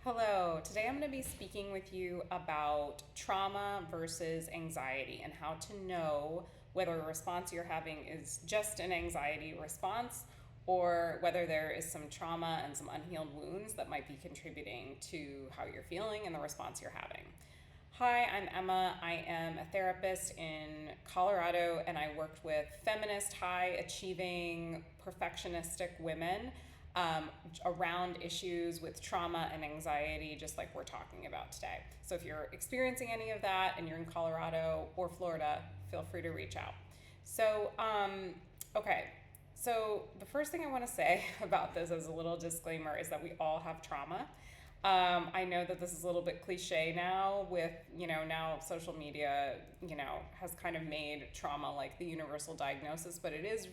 Hello, today I'm going to be speaking with you about trauma versus anxiety and how to know whether a response you're having is just an anxiety response or whether there is some trauma and some unhealed wounds that might be contributing to how you're feeling and the response you're having. Hi, I'm Emma. I am a therapist in Colorado and I worked with feminist, high achieving, perfectionistic women around issues with trauma and anxiety, just like we're talking about today. So if you're experiencing any of that and you're in Colorado or Florida, feel free to reach out. So, okay. So the first thing I want to say about this as a little disclaimer is that we all have trauma. I know that this is a little bit cliche now with, now social media, has kind of made trauma like the universal diagnosis, but it is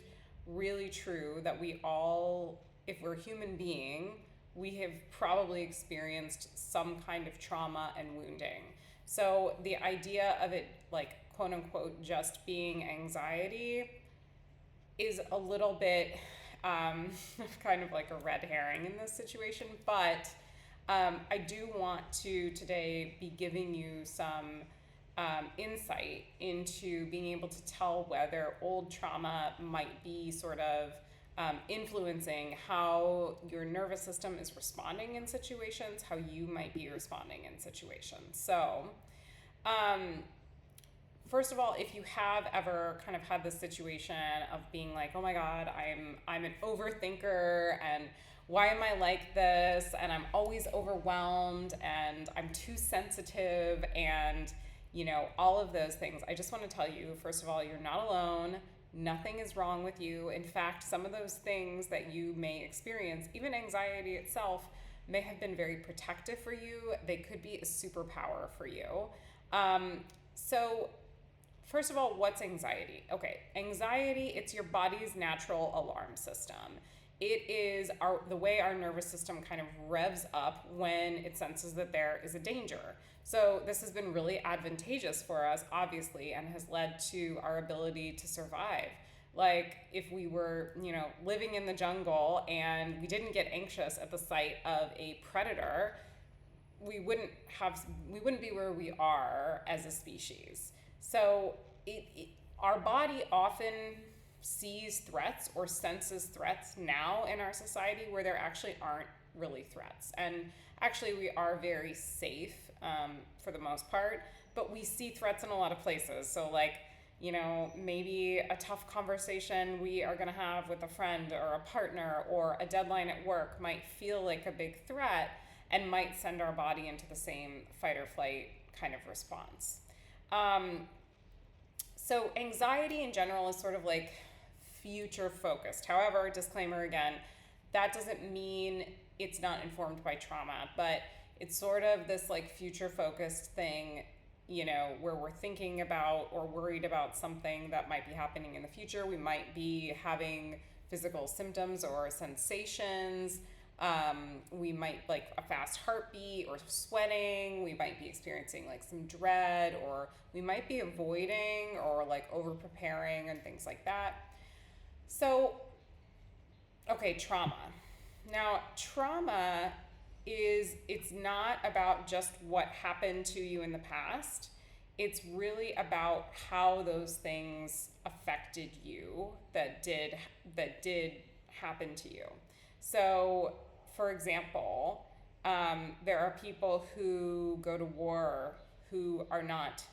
really true that we all, if we're a human being, we have probably experienced some kind of trauma and wounding. So the idea of it, like, quote unquote, just being anxiety is a little bit kind of like a red herring in this situation, but I do want to today be giving you some insight into being able to tell whether old trauma might be sort of influencing how your nervous system is responding in situations, how you might be responding in situations. So, first of all, if you have ever kind of had this situation of being like, oh my God, I'm an overthinker and why am I like this? And I'm always overwhelmed and I'm too sensitive and all of those things. I just want to tell you, first of all, you're not alone. Nothing is wrong with you. In fact, some of those things that you may experience, even anxiety itself, may have been very protective for you. They could be a superpower for you. So first of all, what's anxiety? Okay, anxiety, it's your body's natural alarm system. It is the way our nervous system kind of revs up when it senses that there is a danger. So this has been really advantageous for us, obviously, and has led to our ability to survive. Like if we were, living in the jungle and we didn't get anxious at the sight of a predator, we wouldn't be where we are as a species. So our body often sees threats or senses threats now in our society where there actually aren't really threats. And actually we are very safe for the most part, but we see threats in a lot of places. So like, maybe a tough conversation we are going to have with a friend or a partner or a deadline at work might feel like a big threat and might send our body into the same fight or flight kind of response. So anxiety in general is sort of like future focused. However, disclaimer again, that doesn't mean it's not informed by trauma, but it's sort of this like future focused thing, where we're thinking about or worried about something that might be happening in the future. We might be having physical symptoms or sensations. We might like a fast heartbeat or sweating. We might be experiencing like some dread, or we might be avoiding or like over preparing and things like that. So, okay, trauma. Now, trauma it's not about just what happened to you in the past. It's really about how those things affected you that did happen to you. So, for example, there are people who go to war who are not,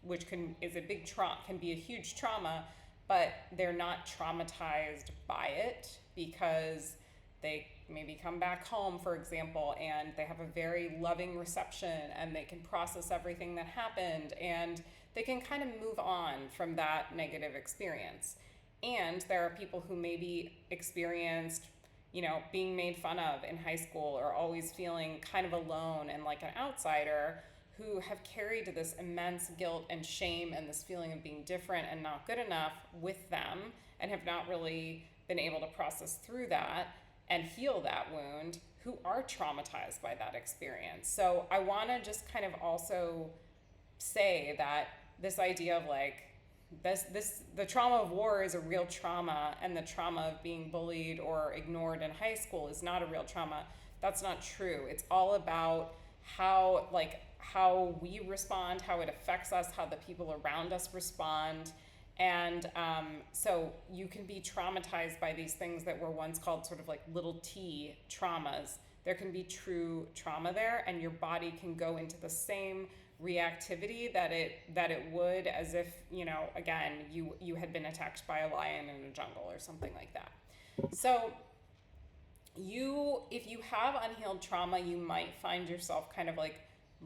which can be a huge trauma, but they're not traumatized by it because they maybe come back home, for example, and they have a very loving reception and they can process everything that happened and they can kind of move on from that negative experience. And there are people who maybe experienced, being made fun of in high school or always feeling kind of alone and like an outsider, who have carried this immense guilt and shame and this feeling of being different and not good enough with them and have not really been able to process through that and heal that wound, who are traumatized by that experience. So I want to just kind of also say that this idea of like the trauma of war is a real trauma, and the trauma of being bullied or ignored in high school is not a real trauma. That's not true. It's all about how we respond, how it affects us, how the people around us respond. And so you can be traumatized by these things that were once called sort of like little t traumas. There can be true trauma there, and your body can go into the same reactivity that it would as if, again, you had been attacked by a lion in a jungle or something like that. So if you have unhealed trauma, you might find yourself kind of like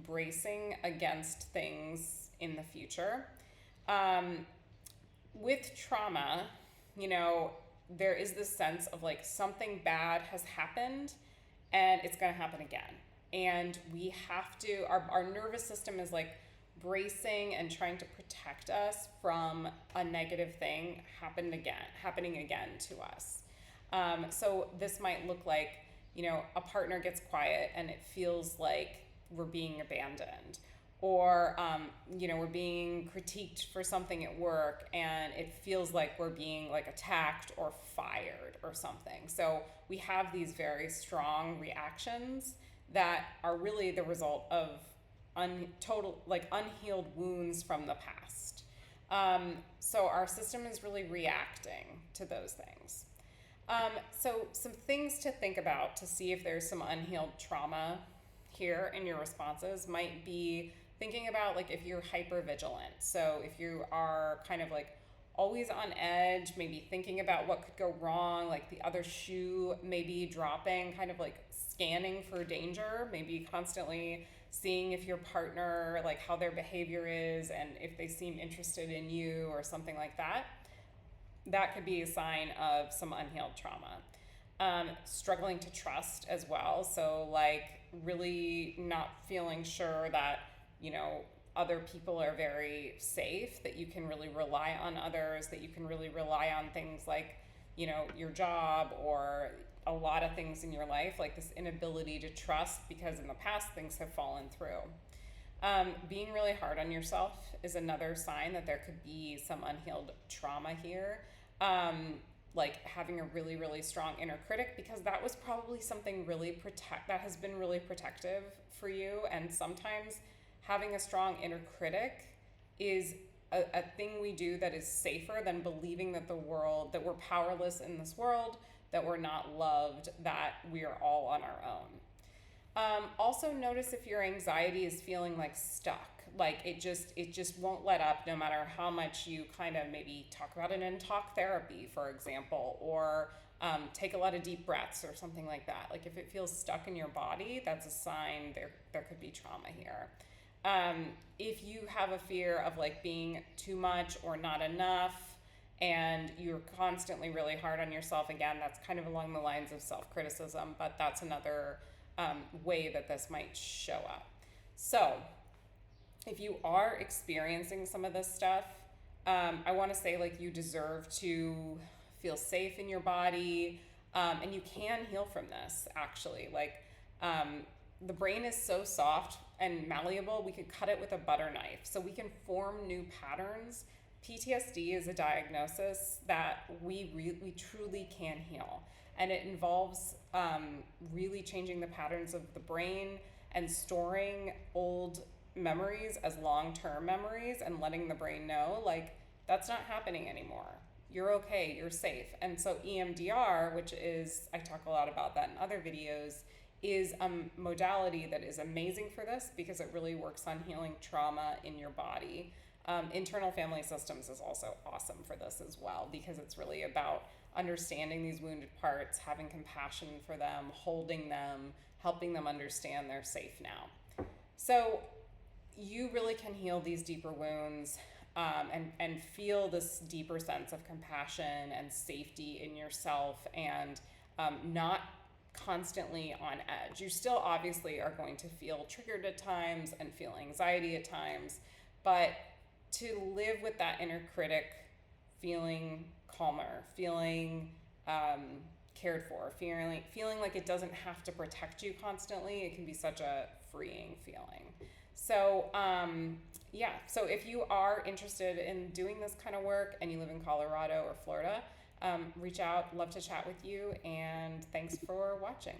bracing against things in the future. With trauma, there is this sense of like something bad has happened and it's going to happen again. And we have to, our nervous system is like bracing and trying to protect us from a negative thing happening again to us. So this might look like, a partner gets quiet and it feels like we're being abandoned, or, we're being critiqued for something at work and it feels like we're being like attacked or fired or something. So we have these very strong reactions that are really the result of unhealed wounds from the past. So our system is really reacting to those things. So some things to think about to see if there's some unhealed trauma here in your responses might be thinking about like if you're hyper vigilant. So if you are kind of like always on edge, maybe thinking about what could go wrong, like the other shoe maybe dropping, kind of like scanning for danger, maybe constantly seeing if your partner, like how their behavior is and if they seem interested in you or something like that. That could be a sign of some unhealed trauma. Struggling to trust as well. So like really not feeling sure that, other people are very safe, that you can really rely on others, that you can really rely on things like, your job or a lot of things in your life, like this inability to trust because in the past things have fallen through. Being really hard on yourself is another sign that there could be some unhealed trauma here. Like having a really, really strong inner critic, because that was probably something that has been really protective for you. And sometimes having a strong inner critic is a thing we do that is safer than believing that that we're powerless in this world, that we're not loved, that we are all on our own. Also notice if your anxiety is feeling like stuck, like it just won't let up no matter how much you kind of maybe talk about it in talk therapy, for example, or take a lot of deep breaths or something like that. Like if it feels stuck in your body, that's a sign there could be trauma here. If you have a fear of like being too much or not enough, and you're constantly really hard on yourself, again, that's kind of along the lines of self-criticism, but that's another way that this might show up. So if you are experiencing some of this stuff, I want to say like you deserve to feel safe in your body, and you can heal from this actually. Like the brain is so soft and malleable, we could cut it with a butter knife. So we can form new patterns. PTSD is a diagnosis that we truly can heal. And it involves really changing the patterns of the brain and storing old memories as long-term memories and letting the brain know, like, that's not happening anymore. You're okay, you're safe. And so EMDR, which is, I talk a lot about that in other videos, is a modality that is amazing for this because it really works on healing trauma in your body. Internal family systems is also awesome for this as well because it's really about understanding these wounded parts, having compassion for them, holding them, helping them understand they're safe now. So you really can heal these deeper wounds and feel this deeper sense of compassion and safety in yourself and not constantly on edge. You still obviously are going to feel triggered at times and feel anxiety at times, but to live with that inner critic feeling calmer, feeling cared for, feeling like it doesn't have to protect you constantly, it can be such a freeing feeling. So so if you are interested in doing this kind of work and you live in Colorado or Florida, reach out, love to chat with you, and thanks for watching.